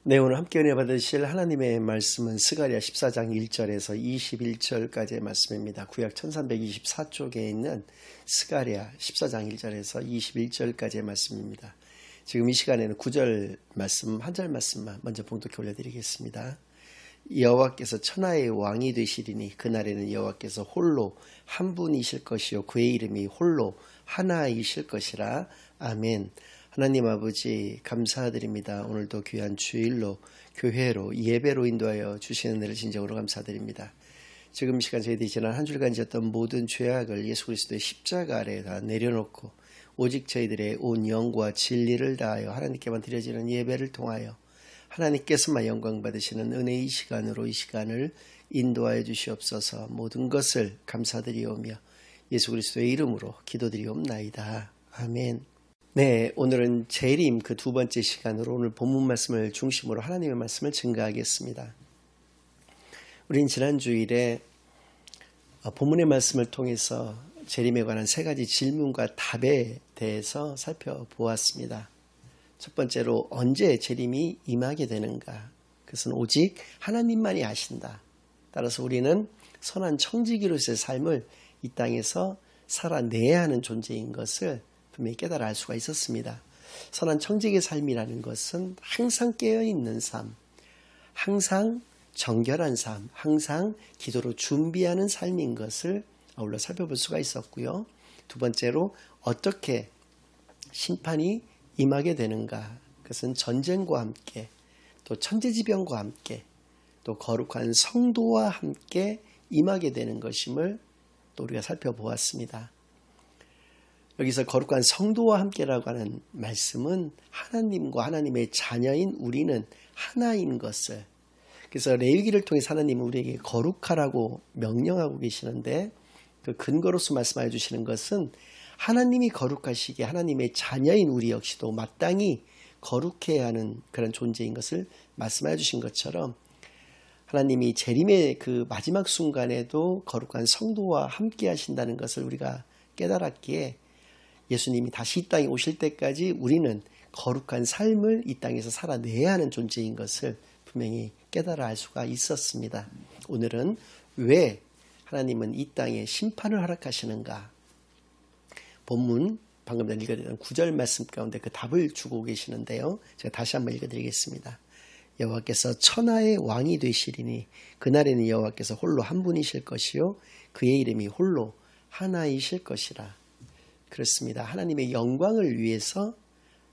네, 오늘 함께 은혜 받으실 하나님의 말씀은 스가랴 14장 1절에서 21절까지의 말씀입니다. 구약 1324쪽에 있는 스가랴 14장 1절에서 21절까지의 말씀입니다. 지금 이 시간에는 9절 말씀, 한 절 말씀만 먼저 봉독해 올려드리겠습니다. 여호와께서 천하의 왕이 되시리니 그날에는 여호와께서 홀로 한 분이실 것이요 그의 이름이 홀로 하나이실 것이라. 아멘. 하나님 아버지 감사드립니다. 오늘도 귀한 주일로 교회로 예배로 인도하여 주시는 은혜를 진정으로 감사드립니다. 지금 이 시간 저희들이 지난 한 주간 지었던 모든 죄악을 예수 그리스도의 십자가 아래에 다 내려놓고 오직 저희들의 온 영과 진리를 다하여 하나님께만 드려지는 예배를 통하여 하나님께서만 영광 받으시는 은혜의 시간으로 이 시간을 인도하여 주시옵소서. 모든 것을 감사드리오며 예수 그리스도의 이름으로 기도드리옵나이다. 아멘. 네, 오늘은 재림 그 두 번째 시간으로 오늘 본문 말씀을 중심으로 하나님의 말씀을 증거하겠습니다. 우린 지난 주일에 본문의 말씀을 통해서 재림에 관한 세 가지 질문과 답에 대해서 살펴보았습니다. 첫 번째로 언제 재림이 임하게 되는가? 그것은 오직 하나님만이 아신다. 따라서 우리는 선한 청지기로서의 삶을 이 땅에서 살아내야 하는 존재인 것을 분명히 깨달아 알 수가 있었습니다. 선한 청지기의 삶이라는 것은 항상 깨어있는 삶, 항상 정결한 삶, 항상 기도로 준비하는 삶인 것을 아울러 살펴볼 수가 있었고요. 두 번째로 어떻게 심판이 임하게 되는가? 그것은 전쟁과 함께 또 천재지변과 함께 또 거룩한 성도와 함께 임하게 되는 것임을 또 우리가 살펴보았습니다. 여기서 거룩한 성도와 함께라고 하는 말씀은 하나님과 하나님의 자녀인 우리는 하나인 것을, 그래서 레위기를 통해 하나님은 우리에게 거룩하라고 명령하고 계시는데 그 근거로서 말씀해 주시는 것은 하나님이 거룩하시기에 하나님의 자녀인 우리 역시도 마땅히 거룩해야 하는 그런 존재인 것을 말씀해 주신 것처럼 하나님이 재림의 그 마지막 순간에도 거룩한 성도와 함께 하신다는 것을 우리가 깨달았기에 예수님이 다시 이 땅에 오실 때까지 우리는 거룩한 삶을 이 땅에서 살아내야 하는 존재인 것을 분명히 깨달아 알 수가 있었습니다. 오늘은 왜 하나님은 이 땅에 심판을 허락하시는가? 본문 방금 전에 읽어드린 9절 말씀 가운데 그 답을 주고 계시는데요. 제가 다시 한번 읽어드리겠습니다. 여호와께서 천하의 왕이 되시리니 그날에는 여호와께서 홀로 한 분이실 것이요 그의 이름이 홀로 하나이실 것이라. 그렇습니다. 하나님의 영광을 위해서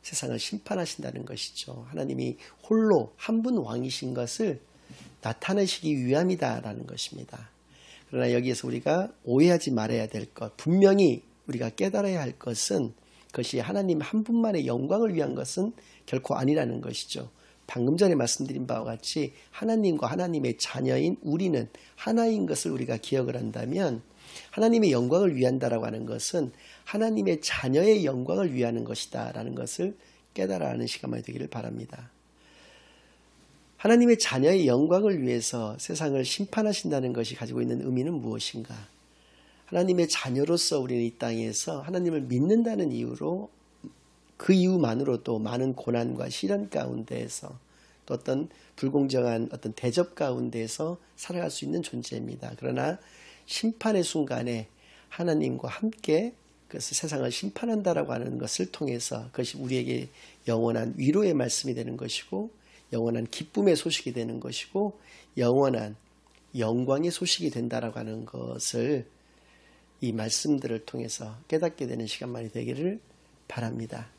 세상을 심판하신다는 것이죠. 하나님이 홀로 한 분 왕이신 것을 나타내시기 위함이다라는 것입니다. 그러나 여기에서 우리가 오해하지 말아야 될 것, 분명히 우리가 깨달아야 할 것은 그것이 하나님 한 분만의 영광을 위한 것은 결코 아니라는 것이죠. 방금 전에 말씀드린 바와 같이 하나님과 하나님의 자녀인 우리는 하나인 것을 우리가 기억을 한다면 하나님의 영광을 위한다라고 하는 것은 하나님의 자녀의 영광을 위하는 것이다 라는 것을 깨달아 하는 시간만 되기를 바랍니다. 하나님의 자녀의 영광을 위해서 세상을 심판하신다는 것이 가지고 있는 의미는 무엇인가? 하나님의 자녀로서 우리는 이 땅에서 하나님을 믿는다는 이유로 그 이유만으로도 많은 고난과 시련 가운데에서 또 어떤 불공정한 어떤 대접 가운데에서 살아갈 수 있는 존재입니다. 그러나 심판의 순간에 하나님과 함께 그래서 세상을 심판한다라고 하는 것을 통해서 그것이 우리에게 영원한 위로의 말씀이 되는 것이고 영원한 기쁨의 소식이 되는 것이고 영원한 영광의 소식이 된다라고 하는 것을 이 말씀들을 통해서 깨닫게 되는 시간만이 되기를 바랍니다.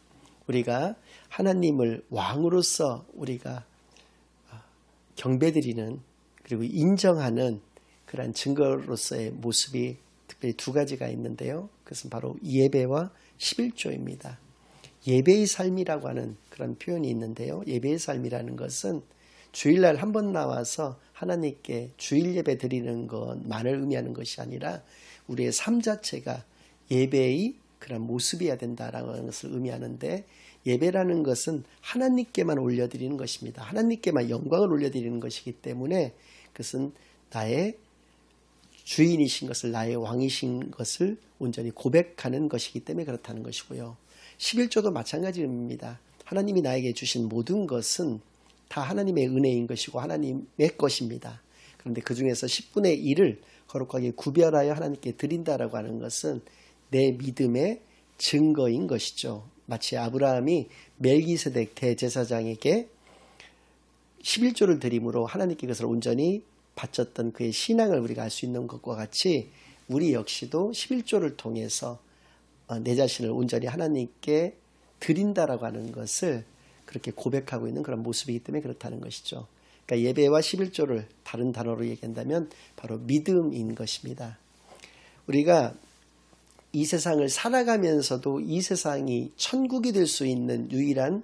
우리가 하나님을 왕으로서 우리가 경배드리는 그리고 인정하는 그러한 증거로서의 모습이 특별히 두 가지가 있는데요. 그것은 바로 예배와 11조입니다. 예배의 삶이라고 하는 그런 표현이 있는데요. 예배의 삶이라는 것은 주일날 한 번 나와서 하나님께 주일 예배 드리는 것만을 의미하는 것이 아니라 우리의 삶 자체가 예배의 그런 모습이어야 된다라는 것을 의미하는데 예배라는 것은 하나님께만 올려드리는 것입니다. 하나님께만 영광을 올려드리는 것이기 때문에 그것은 나의 주인이신 것을 나의 왕이신 것을 온전히 고백하는 것이기 때문에 그렇다는 것이고요. 11조도 마찬가지입니다. 하나님이 나에게 주신 모든 것은 다 하나님의 은혜인 것이고 하나님의 것입니다. 그런데 그 중에서 10분의 1을 거룩하게 구별하여 하나님께 드린다라고 하는 것은 내 믿음의 증거인 것이죠. 마치 아브라함이 멜기세덱 대제사장에게 11조를 드림으로 하나님께 그것을 온전히 바쳤던 그의 신앙을 우리가 알 수 있는 것과 같이 우리 역시도 11조를 통해서 내 자신을 온전히 하나님께 드린다라고 하는 것을 그렇게 고백하고 있는 그런 모습이기 때문에 그렇다는 것이죠. 그러니까 예배와 11조를 다른 단어로 얘기한다면 바로 믿음인 것입니다. 우리가 이 세상을 살아가면서도 이 세상이 천국이 될 수 있는 유일한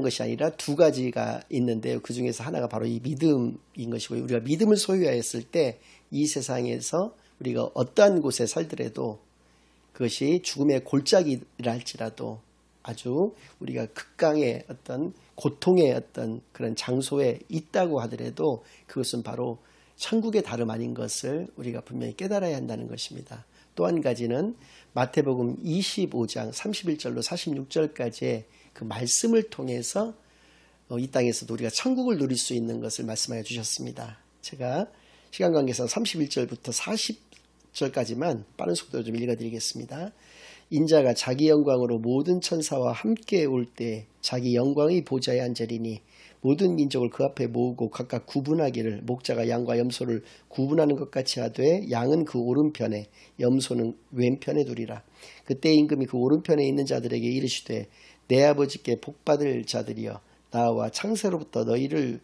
것이 아니라 두 가지가 있는데요. 그 중에서 하나가 바로 이 믿음인 것이고, 우리가 믿음을 소유하였을 때 이 세상에서 우리가 어떠한 곳에 살더라도 그것이 죽음의 골짜기라 할지라도 아주 우리가 극강의 어떤 고통의 어떤 그런 장소에 있다고 하더라도 그것은 바로 천국의 다름 아닌 것을 우리가 분명히 깨달아야 한다는 것입니다. 또 한 가지는 마태복음 25장 31절로 46절까지의 그 말씀을 통해서 이 땅에서도 우리가 천국을 누릴 수 있는 것을 말씀하여 주셨습니다. 제가 시간 관계상 31절부터 40절까지만 빠른 속도로 좀 읽어드리겠습니다. 인자가 자기 영광으로 모든 천사와 함께 올 때 자기 영광의 보좌에 앉으리니 모든 민족을 그 앞에 모으고 각각 구분하기를 목자가 양과 염소를 구분하는 것 같이 하되 양은 그 오른편에 염소는 왼편에 두리라. 그때 임금이 그 오른편에 있는 자들에게 이르시되 내 아버지께 복받을 자들이여 나와 창세로부터 너희를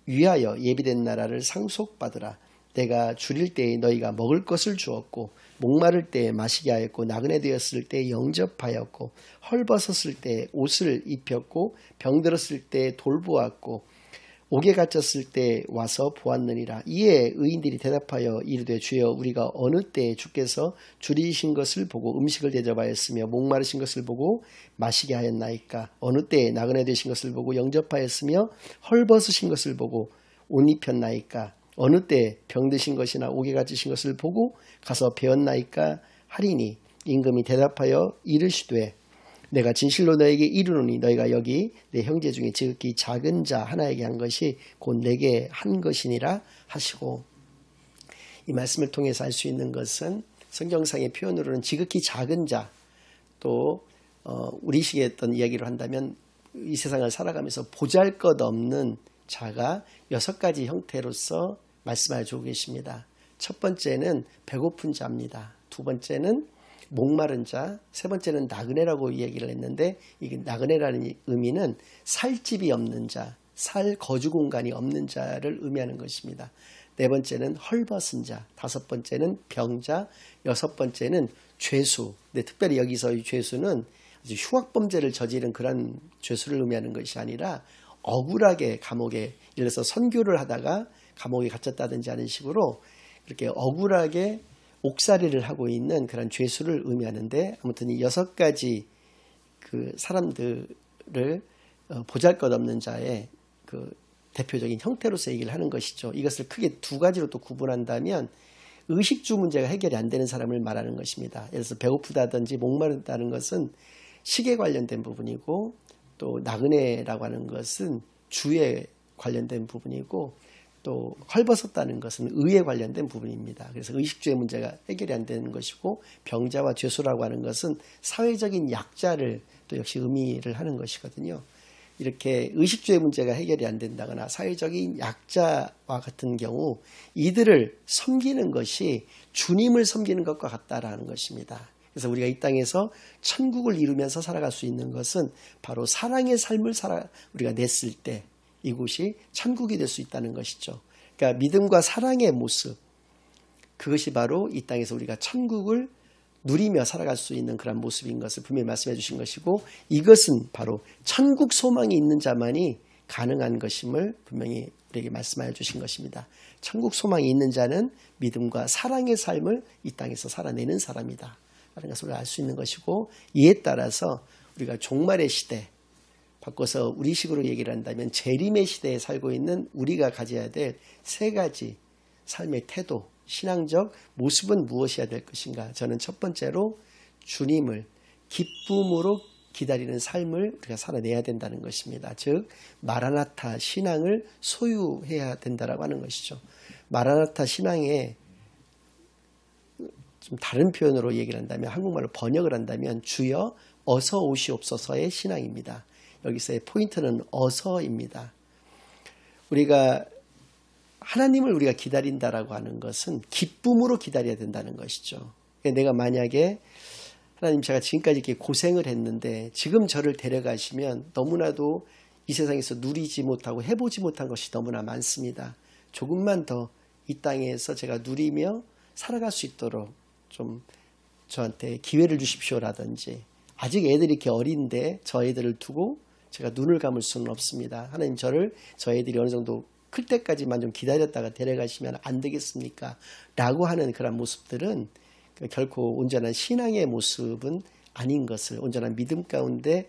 위하여 예비된 나라를 상속받으라. 내가 줄일 때에 너희가 먹을 것을 주었고 목마를 때에 마시게 하였고 나그네 되었을 때에 영접하였고 헐벗었을 때에 옷을 입혔고 병들었을 때에 돌보았고 옥에 갇혔을 때에 와서 보았느니라. 이에 의인들이 대답하여 이르되 주여 우리가 어느 때에 주께서 줄이신 것을 보고 음식을 대접하였으며 목마르신 것을 보고 마시게 하였나이까. 어느 때에 나그네 되신 것을 보고 영접하였으며 헐벗으신 것을 보고 옷 입혔나이까. 어느 때 병드신 것이나 옥에 갇히신 것을 보고 가서 배웠나이까 하리니 임금이 대답하여 이르시되 내가 진실로 너에게 이르노니 너희가 여기 내 형제 중에 지극히 작은 자 하나에게 한 것이 곧 내게 한 것이니라 하시고, 이 말씀을 통해서 알 수 있는 것은 성경상의 표현으로는 지극히 작은 자, 또 우리식의 어떤 이야기로 한다면 이 세상을 살아가면서 보잘것없는 자가 6가지 형태로서 말씀하여 주고 계십니다. 첫 번째는 배고픈 자입니다. 두 번째는 목마른 자, 세 번째는 나그네라고 이야기를 했는데 이 나그네라는 의미는 살 집이 없는 자, 살 거주 공간이 없는 자를 의미하는 것입니다. 네 번째는 헐벗은 자, 다섯 번째는 병자, 여섯 번째는 죄수. 근데 특별히 여기서 이 죄수는 아주 흉악범죄를 저지른 그런 죄수를 의미하는 것이 아니라 억울하게 감옥에, 예를 들어서 선교를 하다가 감옥에 갇혔다든지 하는 식으로 그렇게 억울하게 옥살이를 하고 있는 그런 죄수를 의미하는데, 아무튼 이 6가지 그 사람들을 보잘것없는 자의 그 대표적인 형태로서 얘기를 하는 것이죠. 이것을 크게 두 가지로 또 구분한다면 의식주 문제가 해결이 안 되는 사람을 말하는 것입니다. 예를 들어서 배고프다든지 목마르다는 것은 식에 관련된 부분이고, 또 나그네라고 하는 것은 주에 관련된 부분이고, 또 헐벗었다는 것은 의에 관련된 부분입니다. 그래서 의식주의 문제가 해결이 안 되는 것이고, 병자와 죄수라고 하는 것은 사회적인 약자를 또 역시 의미를 하는 것이거든요. 이렇게 의식주의 문제가 해결이 안 된다거나 사회적인 약자와 같은 경우 이들을 섬기는 것이 주님을 섬기는 것과 같다라는 것입니다. 그래서 우리가 이 땅에서 천국을 이루면서 살아갈 수 있는 것은 바로 사랑의 삶을 우리가 냈을 때 이곳이 천국이 될 수 있다는 것이죠. 그러니까 믿음과 사랑의 모습, 그것이 바로 이 땅에서 우리가 천국을 누리며 살아갈 수 있는 그런 모습인 것을 분명히 말씀해 주신 것이고, 이것은 바로 천국 소망이 있는 자만이 가능한 것임을 분명히 우리에게 말씀하여 주신 것입니다. 천국 소망이 있는 자는 믿음과 사랑의 삶을 이 땅에서 살아내는 사람이다 라는 것을 알 수 있는 것이고, 이에 따라서 우리가 종말의 시대, 바꿔서 우리식으로 얘기를 한다면 재림의 시대에 살고 있는 우리가 가져야 될 3가지 삶의 태도, 신앙적 모습은 무엇이어야 될 것인가? 저는 첫 번째로 주님을 기쁨으로 기다리는 삶을 우리가 살아내야 된다는 것입니다. 즉 마라나타 신앙을 소유해야 된다라고 하는 것이죠. 마라나타 신앙에 좀 다른 표현으로 얘기를 한다면, 한국말로 번역을 한다면 주여 어서 오시옵소서의 신앙입니다. 여기서의 포인트는 어서입니다. 하나님을 우리가 기다린다라고 하는 것은 기쁨으로 기다려야 된다는 것이죠. 내가 만약에 하나님, 제가 지금까지 이렇게 고생을 했는데 지금 저를 데려가시면 너무나도 이 세상에서 누리지 못하고 해보지 못한 것이 너무나 많습니다. 조금만 더 이 땅에서 제가 누리며 살아갈 수 있도록 좀 저한테 기회를 주십시오라든지, 아직 애들이 이렇게 어린데 저 애들을 두고 제가 눈을 감을 수는 없습니다. 하나님, 저 애들이 어느 정도 클 때까지만 좀 기다렸다가 데려가시면 안 되겠습니까? 라고 하는 그런 모습들은 결코 온전한 신앙의 모습은 아닌 것을, 온전한 믿음 가운데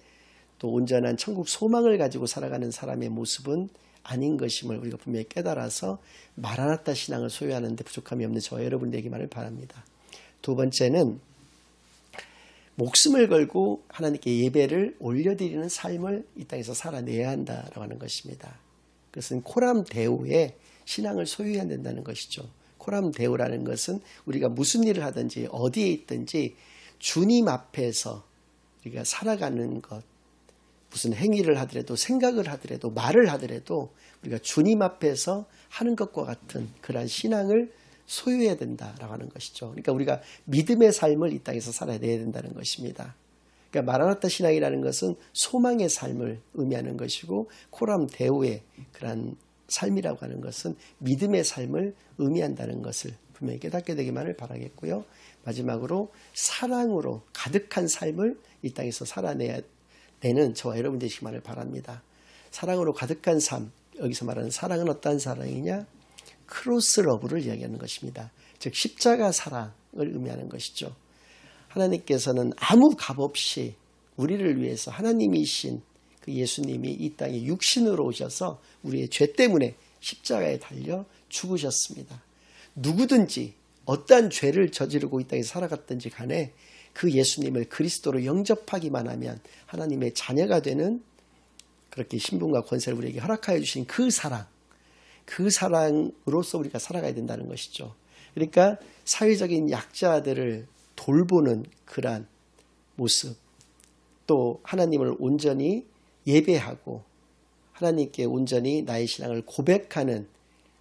또 온전한 천국 소망을 가지고 살아가는 사람의 모습은 아닌 것임을 우리가 분명히 깨달아서 마라나타 신앙을 소유하는 데 부족함이 없는 저와 여러분 되기만을 바랍니다. 두 번째는 목숨을 걸고 하나님께 예배를 올려드리는 삶을 이 땅에서 살아내야 한다라고 하는 것입니다. 그것은 코람 데오의 신앙을 소유해야 된다는 것이죠. 코람 데오라는 것은 우리가 무슨 일을 하든지 어디에 있든지 주님 앞에서 우리가 살아가는 것, 무슨 행위를 하더라도 생각을 하더라도 말을 하더라도 우리가 주님 앞에서 하는 것과 같은 그러한 신앙을 소유해야 된다라고 하는 것이죠. 그러니까 우리가 믿음의 삶을 이 땅에서 살아내야 된다는 것입니다. 그러니까 마라나타 신앙이라는 것은 소망의 삶을 의미하는 것이고, 코람 데오의 그러한 삶이라고 하는 것은 믿음의 삶을 의미한다는 것을 분명히 깨닫게 되기만을 바라겠고요. 마지막으로 사랑으로 가득한 삶을 이 땅에서 살아내는 저와 여러분 되시기만을 바랍니다. 사랑으로 가득한 삶, 여기서 말하는 사랑은 어떠한 사랑이냐? 크로스 러브를 이야기하는 것입니다. 즉 십자가 사랑을 의미하는 것이죠. 하나님께서는 아무 값 없이 우리를 위해서 하나님이신 그 예수님이 이 땅에 육신으로 오셔서 우리의 죄 때문에 십자가에 달려 죽으셨습니다. 누구든지 어떠한 죄를 저지르고 이 땅에 살아갔든지 간에 그 예수님을 그리스도로 영접하기만 하면 하나님의 자녀가 되는, 그렇게 신분과 권세를 우리에게 허락하여 주신 그 사랑으로서 우리가 살아가야 된다는 것이죠. 그러니까 사회적인 약자들을 돌보는 그러한 모습, 또 하나님을 온전히 예배하고 하나님께 온전히 나의 신앙을 고백하는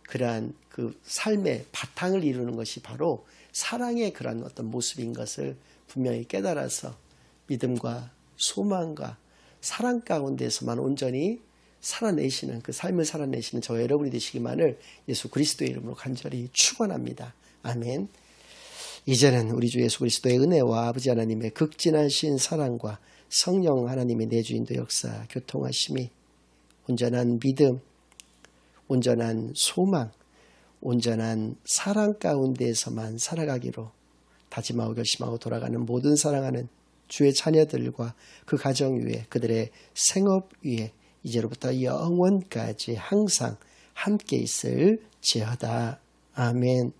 그러한 그 삶의 바탕을 이루는 것이 바로 사랑의 그러한 어떤 모습인 것을 분명히 깨달아서 믿음과 소망과 사랑 가운데서만 온전히 살아내시는, 그 삶을 살아내시는 저와 여러분이 되시기만을 예수 그리스도의 이름으로 간절히 축원합니다. 아멘. 이제는 우리 주 예수 그리스도의 은혜와 아버지 하나님의 극진하신 사랑과 성령 하나님의 내주인도 역사 교통하심이 온전한 믿음, 온전한 소망, 온전한 사랑 가운데에서만 살아가기로 다짐하고 결심하고 돌아가는 모든 사랑하는 주의 자녀들과 그 가정 위에, 그들의 생업 위에 이제로부터 영원까지 항상 함께 있을지어다. 아멘.